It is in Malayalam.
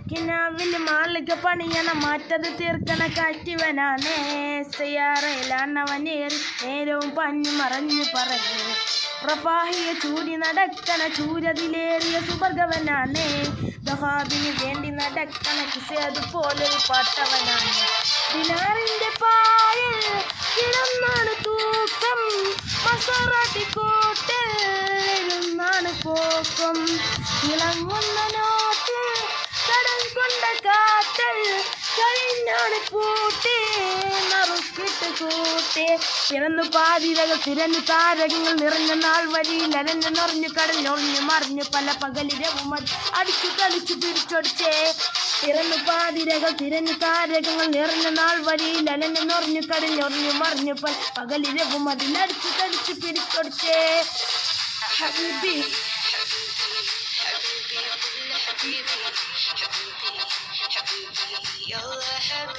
കിനാവില് മാളിക പണിയണ മാറ്റത് തീർക്കണ കാറ്റിവനാണേ സെയ്യാറയിലാണവനേറി നേരവും പഞ്ഞു മറഞ്ഞു പറഞ്ഞു റഫാഹിയെ ചൂടി നടക്കണ ചൂരതിലേറിയ സുഭർഗവനാണേ ദഹാബിന് വേണ്ടി നടക്കണ കിസേതുപോലൊരു പാട്ടവനാണ് ദിനാറിന്റെ പായൽ കിടന്നാണ് തൂക്കം മസാറാട്ടി കൂട്ടിൽ ഇരുന്നാണ് പോക്കം ഇളങ്ങുന്ന നോട്ടിൽ കടൽ കൊണ്ട കാറ്റൽ കഴിഞ്ഞാണ് കൂട്ടി നറുക്കിട്ട് കൂട്ടി പിറന്നു പാതിരകൾ തിരഞ്ഞു താരകങ്ങൾ നിറഞ്ഞ നാൾ വരിയിൽ അരഞ്ഞു നിറഞ്ഞു കടഞ്ഞൊറിഞ്ഞു മറിഞ്ഞു പല പകലിരവും അടിച്ചു കളിച്ചു പിടിച്ചൊടിച്ചേ പിറന്നു പാതിരകൾ തിരഞ്ഞു താരകങ്ങൾ നിറഞ്ഞ നാൾ വരിയിൽ അലഞ്ഞു നിറഞ്ഞു കടഞ്ഞൊറിഞ്ഞു മറിഞ്ഞു പല പകലിരവും അതിലടിച്ചു കളിച്ചു പിടിച്ചൊടിച്ചേ ഹബീബി حبيبي يلا حبيبي